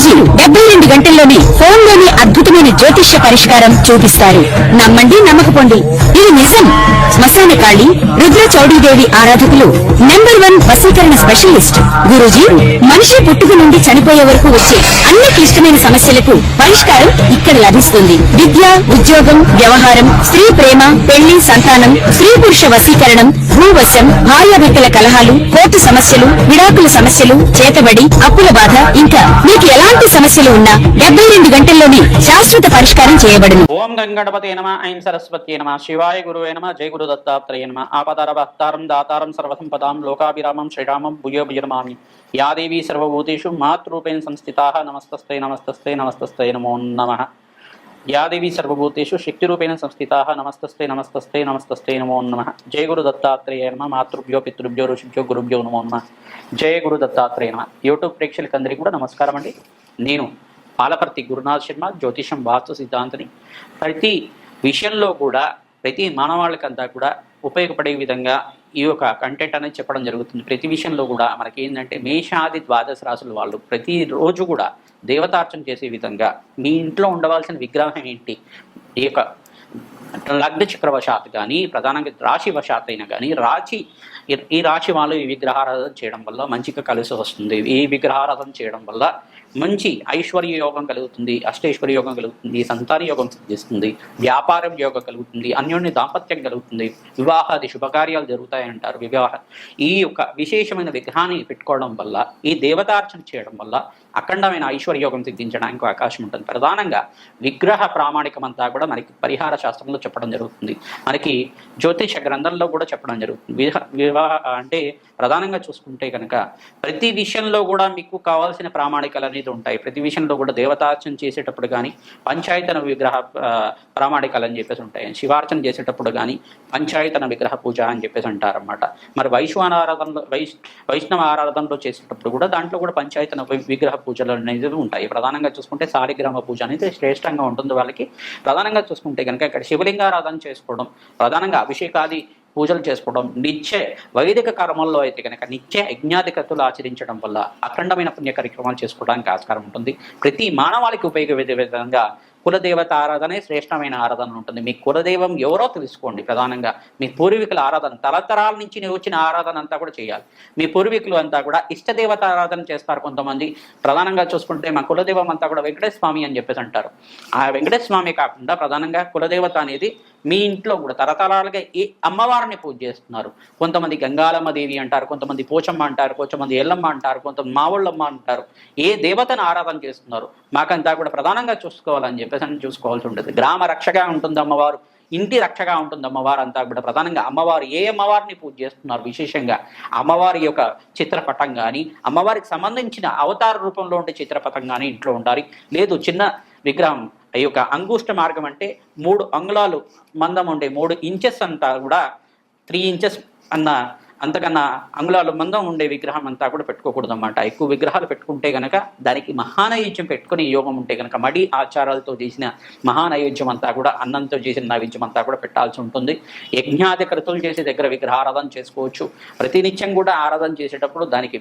గురూజీ 72 గంటల్లోనే ఫోన్ లోని అద్భుతమైన జ్యోతిష్య పరిష్కారం చూపిస్తారు. నమ్మండి, నమ్మకపోండి, ఇది నిజం. శ్మశాన కాళి రుద్ర చౌడీదేవి ఆరాధకులు నంబర్ 1 వశీకరణ స్పెషలిస్ట్. గురూజీ మనిషి పుట్టుక నుండి చనిపోయే వరకు వచ్చే అన్ని క్లిష్టమైన సమస్యలకు పరిష్కారం ఇక్కడ లభిస్తుంది. విద్య, ఉద్యోగం, వ్యవహారం, స్త్రీ ప్రేమ, పెళ్లి, సంతానం, స్త్రీ పురుష వశీకరణం, భూవశం, భార్యాభర్తల కలహాలు, కోర్టు సమస్యలు, విడాకుల సమస్యలు, చేతబడి, అప్పుల బాధ, ఇంకా మీకు ఎలాంటి సమస్యలు ఉన్నా 72 గంటల్లోనే శాశ్వత పరిష్కారం చేయబడును. ఓం గంగణపతే నమ, ఐం సరస్వత్యే నమ, శివాయ గురువే నమ, జయ గురు దత్తాత్రేయ నమ. ఆపదార భక్తారం దాతారం సర్వసంపదాం లోకాభిరామం శ్రీరామం భూయో భూయనమామి. యా దేవీ సర్వభూతేషు మాతృరూపేణ సంస్థితాః నమస్తస్తై నమస్తస్తై నమస్తస్తై నమో నమః. యా దేవీ సర్వభూతేషు శక్తిరూపేణ సంస్థితాః నమస్తస్తై నమస్తస్తై నమస్తస్తై నమో నమః. జయ గురు దత్తాత్రేయ నమ. మాతృభ్యో పితృభ్యో ఋషిభ్యో గురుభ్యో నమో నమః. జయ గురు దత్తాత్రేయ నమ. యూట్యూబ్ ప్రేక్షకులందరికీ కూడా నమస్కారం అండి. నేను పాలపర్తి గురునాథ్ శర్మ, జ్యోతిషం వాస్తు సిద్ధాంతిని. ప్రతి విషయంలో కూడా ప్రతి మానవాళికంతా కూడా ఉపయోగపడే విధంగా ఈ యొక్క కంటెంట్ అనేది చెప్పడం జరుగుతుంది. ప్రతి విషయంలో కూడా మనకి ఏంటంటే మేషాది ద్వాదశ రాశుల వాళ్ళు ప్రతిరోజు కూడా దేవతార్చన చేసే విధంగా మీ ఇంట్లో ఉండవలసిన విగ్రహం ఏంటి, ఈ యొక్క లగ్న చక్రవశాత్ కానీ ప్రధానంగా రాశి వశాత్ అయినా కానీ ఈ రాశి వాళ్ళు ఈ విగ్రహారాధన చేయడం వల్ల మంచిగా కలిసి వస్తుంది. ఈ విగ్రహారాధన చేయడం వల్ల మంచి ఐశ్వర్య యోగం కలుగుతుంది, అష్టైశ్వర్య యోగం కలుగుతుంది, సంతాన యోగం సిద్ధిస్తుంది, వ్యాపారం యోగం కలుగుతుంది, అన్యోన్య దాంపత్యం కలుగుతుంది, వివాహాది శుభకార్యాలు జరుగుతాయంటారు. ఈ యొక్క విశేషమైన విగ్రహాన్ని పెట్టుకోవడం వల్ల, ఈ దేవతార్చన చేయడం వల్ల అఖండమైన ఐశ్వర్య యోగం సిద్ధించడానికి అవకాశం ఉంటుంది. ప్రధానంగా విగ్రహ ప్రామాణికం అంతా కూడా మనకి పరిహార శాస్త్రంలో చెప్పడం జరుగుతుంది. మనకి జ్యోతిష గ్రంథంలో కూడా చెప్పడం జరుగుతుంది. వివాహ అంటే ప్రధానంగా చూసుకుంటే కనుక ప్రతి విషయంలో కూడా మీకు కావాల్సిన ప్రామాణికలు అనేది ఉంటాయి. ప్రతి విషయంలో కూడా దేవతార్చన చేసేటప్పుడు కానీ పంచాయతన విగ్రహ ప్రామాణికలు అని చెప్పేసి ఉంటాయి. శివార్చన చేసేటప్పుడు కానీ పంచాయతన విగ్రహ పూజ అని చెప్పేసి అంటారన్నమాట. మరి వైష్ణవ ఆరాధనలో చేసేటప్పుడు కూడా దాంట్లో కూడా పంచాయతన విగ్రహ పూజలు అనేది ఉంటాయి. ప్రధానంగా చూసుకుంటే శాలిగ్రామ పూజ అనేది శ్రేష్టంగా ఉంటుంది వాళ్ళకి. ప్రధానంగా చూసుకుంటే కనుక ఇక్కడ శివలింగారాధన చేసుకోవడం, ప్రధానంగా అభిషేకాది పూజలు చేసుకోవడం, నిత్య వైదిక కర్మల్లో అయితే కనుక నిత్య యజ్ఞాధికతులు ఆచరించడం వల్ల అఖండమైన పుణ్య కార్యక్రమాలు చేసుకోవడానికి ఆస్కారం ఉంటుంది. ప్రతి మానవాళికి ఉపయోగపడే విధంగా కులదేవత ఆరాధనే శ్రేష్టమైన ఆరాధన ఉంటుంది. మీ కులదైవం ఎవరో తెలుసుకోండి. ప్రధానంగా మీ పూర్వీకుల ఆరాధన తరతరాల నుంచి వచ్చిన ఆరాధన అంతా కూడా చేయాలి. మీ పూర్వీకులు అంతా కూడా ఇష్టదేవత ఆరాధన చేస్తారు. కొంతమంది ప్రధానంగా చూసుకుంటే మా కులదైవం అంతా కూడా వెంకటేశ్వర స్వామి అని చెప్పేసి అంటారు. ఆ వెంకటేశ్వర స్వామి కాకుండా ప్రధానంగా కులదేవత అనేది మీ ఇంట్లో కూడా తరతరాలుగా ఈ అమ్మవారిని పూజ చేస్తున్నారు. కొంతమంది గంగాలమ్మ దేవి అంటారు, కొంతమంది పోచమ్మ అంటారు, కొంతమంది ఎల్లమ్మ అంటారు, కొంతమంది మావుళ్ళమ్మ అంటారు. ఏ దేవతను ఆరాధన చేస్తున్నారు మాకంతా కూడా ప్రధానంగా చూసుకోవాలని చెప్పేసి చూసుకోవాల్సి ఉంటుంది. గ్రామ రక్షగా ఉంటుంది అమ్మవారు, ఇంటి రక్షగా ఉంటుంది అమ్మవారు అంతా కూడా. ప్రధానంగా అమ్మవారు ఏ అమ్మవారిని పూజ చేస్తున్నారు, విశేషంగా అమ్మవారి యొక్క చిత్రపటం కానీ అమ్మవారికి సంబంధించిన అవతార రూపంలో ఉండే చిత్రపటం కానీ ఇంట్లో ఉండాలి. లేదు చిన్న విగ్రహం ఈ యొక్క అంగుష్ట మార్గం అంటే 3 అంగుళాలు మందం ఉండే 3 ఇంచెస్ అంతా కూడా 3 ఇంచెస్ అంతకన్నా అంగుళాలు మందం ఉండే విగ్రహం అంతా కూడా పెట్టుకోకూడదు అన్నమాట. ఎక్కువ విగ్రహాలు పెట్టుకుంటే కనుక దానికి మహానైవేద్యం పెట్టుకుని యోగం ఉంటే కనుక మడి ఆచారాలతో చేసిన మహానైవేద్యం అంతా కూడా అన్నంతో చేసిన నైవేద్యం అంతా కూడా పెట్టాల్సి ఉంటుంది. యజ్ఞాధికృతులు చేసే దగ్గర విగ్రహారాధన చేసుకోవచ్చు. ప్రతినిత్యం కూడా ఆరాధన చేసేటప్పుడు దానికి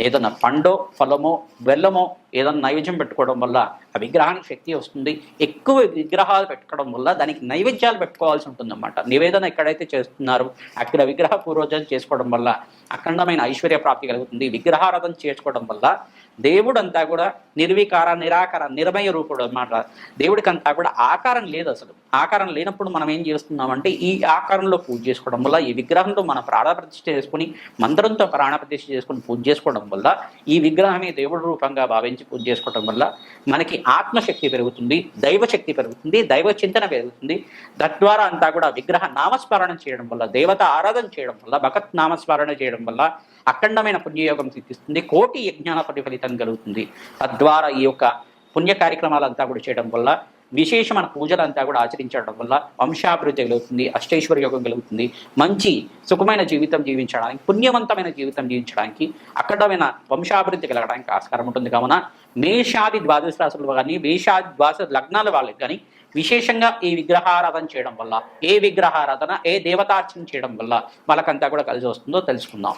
ఏదైనా పండో ఫలమో బెల్లమో ఏదైనా నైవేద్యం పెట్టుకోవడం వల్ల ఆ విగ్రహానికి శక్తి వస్తుంది. ఎక్కువ విగ్రహాలు పెట్టుకోవడం వల్ల దానికి నైవేద్యాలు పెట్టుకోవాల్సి ఉంటుంది అన్నమాట. నివేదన ఎక్కడైతే చేస్తున్నారో అక్కడ విగ్రహ పూర్వజన చేసుకోవడం వల్ల అఖండమైన ఐశ్వర్య ప్రాప్తి కలుగుతుంది. విగ్రహారాధన చేసుకోవడం వల్ల దేవుడు అంతా కూడా నిర్వికార నిరాకార నిర్మయ రూపుడు అన్నమాట. దేవుడికి అంతా కూడా ఆకారం లేదు. అసలు ఆకారం లేనప్పుడు మనం ఏం చేస్తున్నామంటే ఈ ఆకారంలో పూజ చేసుకోవడం వల్ల, ఈ విగ్రహంతో మన ప్రాణప్రతిష్ఠ చేసుకుని మంత్రంతో ప్రాణప్రతిష్ఠ చేసుకుని పూజ చేసుకోవడం వల్ల, ఈ విగ్రహమే దేవుడి రూపంగా భావించి పూజ చేసుకోవడం వల్ల మనకి ఆత్మశక్తి పెరుగుతుంది, దైవశక్తి పెరుగుతుంది, దైవ చింతన పెరుగుతుంది. తద్వారా అంతా కూడా విగ్రహ నామస్మరణ చేయడం వల్ల, దేవత ఆరాధన చేయడం వల్ల, భగత్ నామస్మరణ చేయడం వల్ల అఖండమైన పుణ్యయోగం సిద్ధిస్తుంది. కోటి యజ్ఞాన ఫలితం కలుగుతుంది. తద్వారా ఈ యొక్క పుణ్య కార్యక్రమాలంతా కూడా చేయడం వల్ల, విశేషమైన పూజలంతా కూడా ఆచరించడం వల్ల వంశాభివృద్ధి కలుగుతుంది, అష్టైశ్వర్య యోగం కలుగుతుంది. మంచి సుఖమైన జీవితం జీవించడానికి, పుణ్యవంతమైన జీవితం జీవించడానికి, అఖండమైన వంశాభివృద్ధి కలగడానికి ఆస్కారం ఉంటుంది. కావున మేషాది ద్వాదశ రాశులు కానీ మేషాది ద్వాదశ లగ్నాల వాళ్ళకి కానీ విశేషంగా ఈ విగ్రహారాధన చేయడం వల్ల, ఏ విగ్రహారాధన ఏ దేవతార్చన చేయడం వల్ల వాళ్ళకంతా కూడా కలిసి వస్తుందో తెలుసుకుందాం.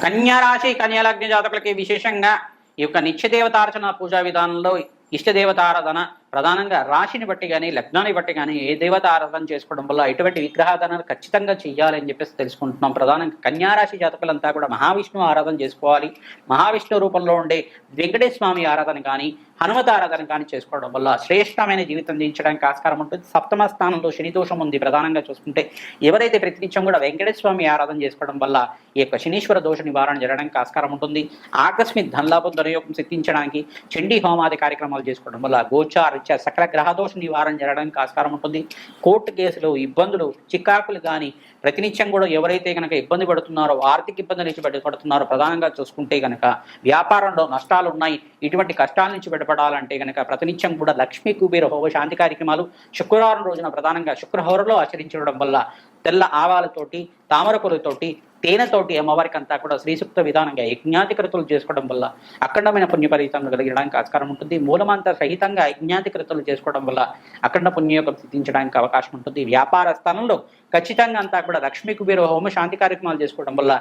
కన్యారాశి కన్యాలగ్న జాతకులకి విశేషంగా ఈ యొక్క నిత్యదేవతార్చన పూజా విధానంలో ఇష్టదేవతారాధన ప్రధానంగా రాశిని బట్టి కానీ లగ్నాన్ని బట్టి కానీ ఏ దేవత ఆరాధన చేసుకోవడం వల్ల ఇటువంటి విగ్రహాధనలు ఖచ్చితంగా చెయ్యాలి అని చెప్పేసి తెలుసుకుంటున్నాం. ప్రధానంగా కన్యారాశి జాతకులంతా కూడా మహావిష్ణువు ఆరాధన చేసుకోవాలి. మహావిష్ణు రూపంలో ఉండే వెంకటేశ్వర స్వామి ఆరాధన కానీ హనుమత ఆరాధన కానీ చేసుకోవడం వల్ల శ్రేష్టమైన జీవితం జీవించడానికి ఆస్కారం ఉంటుంది. సప్తమ స్థానంలో శని దోషం ఉంది. ప్రధానంగా చూసుకుంటే ఎవరైతే ప్రతినిత్యం కూడా వెంకటేశ్వర స్వామి ఆరాధన చేసుకోవడం వల్ల ఈ యొక్క శనీశ్వర దోష నివారణ జరగడానికి ఆస్కారం ఉంటుంది. ఆకస్మిక ధనలాభం ధనయోగం సిద్ధించడానికి చండీ హోమాది కార్యక్రమాలు చేసుకోవడం వల్ల గోచారీత్యా సకల గ్రహదోష నివారణ జరగడానికి ఆస్కారం ఉంటుంది. కోర్టు కేసులు ఇబ్బందులు చికాకులు కానీ ప్రతినిత్యం కూడా ఎవరైతే కనుక ఇబ్బంది పడుతున్నారో ఆర్థిక ఇబ్బంది నుంచి బయటపడుతున్నారో ప్రధానంగా చూసుకుంటే కనుక వ్యాపారంలో నష్టాలు ఉన్నాయి. ఇటువంటి కష్టాల నుంచి బయటపడాలంటే కనుక ప్రతినిత్యం కూడా లక్ష్మీ కుబేర హోమ శాంతి కార్యక్రమాలు శుక్రవారం రోజున ప్రధానంగా శుక్రహోరలో ఆచరించడం వల్ల తెల్ల ఆవాలతోటి తామరపులతోటి తేనెతోటి అమ్మవారికి అంతా కూడా శ్రీసూక్త విధానంగా యజ్ఞాధికృతులు చేసుకోవడం వల్ల అఖండమైన పుణ్యఫలితం కలిగడానికి ఆస్కారం ఉంటుంది. మూలమంత సహితంగా యజ్ఞాధికృతులు చేసుకోవడం వల్ల అఖండ పుణ్యయోగం సిద్ధించడానికి అవకాశం ఉంటుంది. వ్యాపార స్థలంలో ఖచ్చితంగా అంతా కూడా లక్ష్మీ కుబేర హోమ శాంతి కార్యక్రమాలు చేసుకోవడం వల్ల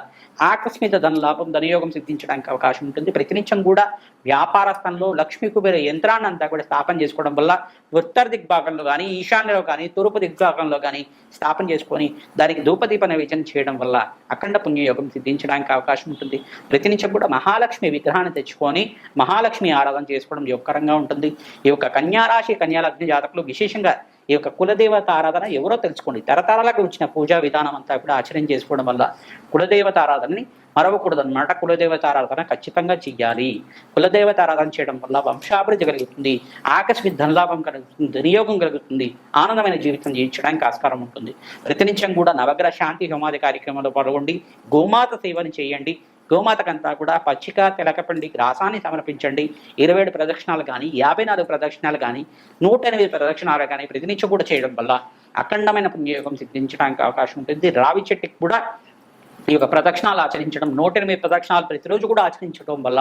ఆకస్మిక ధన లాభం ధనయోగం సిద్ధించడానికి అవకాశం ఉంటుంది. ప్రతినిత్యం కూడా వ్యాపార స్థలంలో లక్ష్మీ కుబేర యంత్రాన్ని అంతా కూడా స్థాపన చేసుకోవడం వల్ల ఉత్తర దిగ్భాగంలో కానీ ఈశాన్యంలో కానీ తూర్పు దిగ్భాగంలో కానీ స్థాపన చేసుకొని దానికి ధూపదీప నైవేద్యం చేయడం వల్ల అఖండ పుణ్యయోగం సిద్ధించడానికి అవకాశం ఉంటుంది. ప్రతినిత్యం కూడా మహాలక్ష్మి విగ్రహాన్ని తెచ్చుకొని మహాలక్ష్మి ఆరాధన చేసుకోవడం యోగకరంగా ఉంటుంది. ఈ యొక్క కన్యారాశి కన్యాలగ్న జాతకులు విశేషంగా ఈ యొక్క కులదేవత ఆరాధన ఎవరో తెలుసుకోండి. తరతరాలకు వచ్చిన పూజా విధానం అంతా కూడా ఆచరణ చేసుకోవడం వల్ల కులదేవత ఆరాధనని మరవకూడదన్నమాట. కులదేవత ఆరాధన ఖచ్చితంగా చెయ్యాలి. కులదేవత ఆరాధన చేయడం వల్ల వంశాభివృద్ధి కలుగుతుంది. ఆకస్మిక ధనలాభం కలుగుతుంది. వినియోగం కలుగుతుంది. ఆనందమైన జీవితం జీవించడానికి ఆస్కారం ఉంటుంది. ప్రతినిత్యం కూడా నవగ్రహ శాంతి హోమాది కార్యక్రమంలో పాల్గొండి గోమాత సేవను చేయండి. గోమాతకంతా కూడా పచ్చిక తెలకపండి గ్రాసాన్ని సమర్పించండి. 27 ప్రదక్షిణాలు కానీ 54 ప్రదక్షిణాలు కానీ 108 ప్రదక్షిణాలు కానీ ప్రతినిత్యం కూడా చేయడం వల్ల అఖండమైన పుణ్యయోగం సిద్ధించడానికి అవకాశం ఉంటుంది. రావి చెట్టుకి కూడా ఈ యొక్క ప్రదక్షిణాలు ఆచరించడం 108 ప్రదక్షిణాలు ప్రతిరోజు కూడా ఆచరించడం వల్ల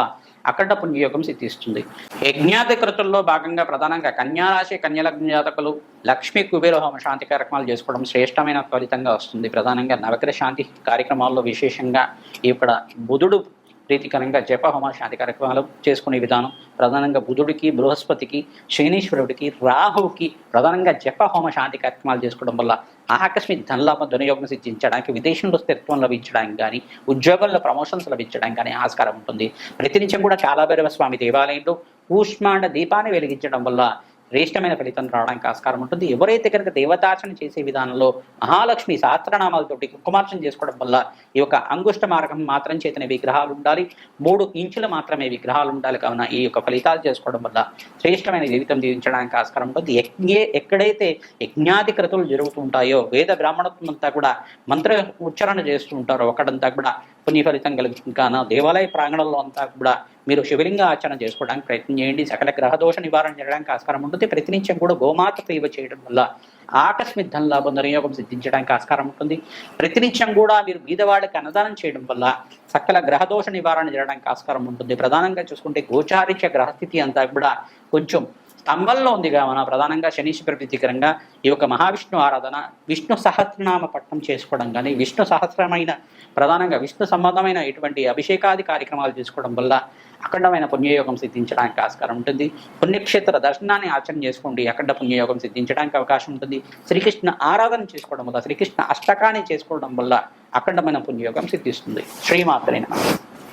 అఖండ పుణ్యయోగం సిద్ధిస్తుంది. యజ్ఞాధికృతుల్లో భాగంగా ప్రధానంగా కన్యారాశి కన్యలగ్న జాతకులు లక్ష్మీ కుబేర హోమ శాంతి కార్యక్రమాలు చేసుకోవడం శ్రేష్టమైన ఫలితంగా వస్తుంది. ప్రధానంగా నవగ్రహ శాంతి కార్యక్రమాల్లో విశేషంగా ఇక్కడ బుధుడు ప్రీతికరంగా జప హోమ శాంతి కార్యక్రమాలు చేసుకునే విధానం ప్రధానంగా బుధుడికి బృహస్పతికి శనీశ్వరుడికి రాహువుకి ప్రధానంగా జప హోమ శాంతి కార్యక్రమాలు చేసుకోవడం వల్ల ఆకస్మిక ధనలాభం ధనయోగం సిద్ధించడానికి విదేశంలో స్థిరత్వం లభించడానికి కానీ ఉద్యోగంలో ప్రమోషన్స్ లభించడానికి కానీ ఆస్కారం ఉంటుంది. ప్రతినిత్యం కూడా కాలభైరవ స్వామి దేవాలయంలో ఊష్మాండ దీపాన్ని వెలిగించడం వల్ల శ్రేష్టమైన ఫలితం రావడానికి ఆస్కారం ఉంటుంది. ఎవరైతే కనుక దేవతార్చన చేసే విధానంలో మహాలక్ష్మి సహస్రనామాలతోటి కుంకుమార్చన చేసుకోవడం వల్ల ఈ యొక్క అంగుష్ట మార్గం మాత్రం చేతనే విగ్రహాలు ఉండాలి. 3 ఇంచులు మాత్రమే విగ్రహాలు ఉండాలి. కావున ఈ యొక్క ఫలితాలు చేసుకోవడం వల్ల శ్రేష్టమైన జీవితం జీవించడానికి ఆస్కారం ఉంటుంది. ఎక్కడైతే యజ్ఞాధికృతులు జరుగుతూ ఉంటాయో వేద బ్రాహ్మణత్వం అంతా కూడా మంత్ర ఉచ్చారణ చేస్తూ ఉంటారో అక్కడంతా కూడా పుణ్య ఫలితం కలుగుతుంది. కాన దేవాలయ ప్రాంగణంలో అంతా కూడా మీరు శివలింగ ఆచరణ చేసుకోవడానికి ప్రయత్నం చేయండి. సకల గ్రహదోష నివారణ చేయడానికి ఆస్కారం ఉంటుంది. ప్రతినిత్యం కూడా గోమాత సేవ చేయడం వల్ల ఆకస్మిక ధనలాభం ధనయోగం సిద్ధించడానికి ఆస్కారం ఉంటుంది. ప్రతినిత్యం కూడా మీరు బీదవాళ్ళకి అన్నదానం చేయడం వల్ల సకల గ్రహదోష నివారణ చేయడానికి ఆస్కారం ఉంటుంది. ప్రధానంగా చూసుకుంటే గోచారిత్య గ్రహస్థితి అంతా కూడా కొంచెం స్తంభంలో ఉంది కావున ప్రధానంగా శనీశ్వర ప్రీతికరంగా ఈ యొక్క మహావిష్ణు ఆరాధన విష్ణు సహస్రనామ పట్టణం చేసుకోవడం కానీ విష్ణు సహస్రమైన ప్రధానంగా విష్ణు సంబంధమైన ఇటువంటి అభిషేకాది కార్యక్రమాలు చేసుకోవడం వల్ల అఖండమైన పుణ్యయోగం సిద్ధించడానికి ఆస్కారం ఉంటుంది. పుణ్యక్షేత్ర దర్శనాన్ని ఆచరణ చేసుకోండి. అఖండ పుణ్యయోగం సిద్ధించడానికి అవకాశం ఉంటుంది. శ్రీకృష్ణ ఆరాధన చేసుకోవడం వల్ల శ్రీకృష్ణ అష్టకాన్ని చేసుకోవడం వల్ల అఖండమైన పుణ్యయోగం సిద్ధిస్తుంది. శ్రీమాత్రేన.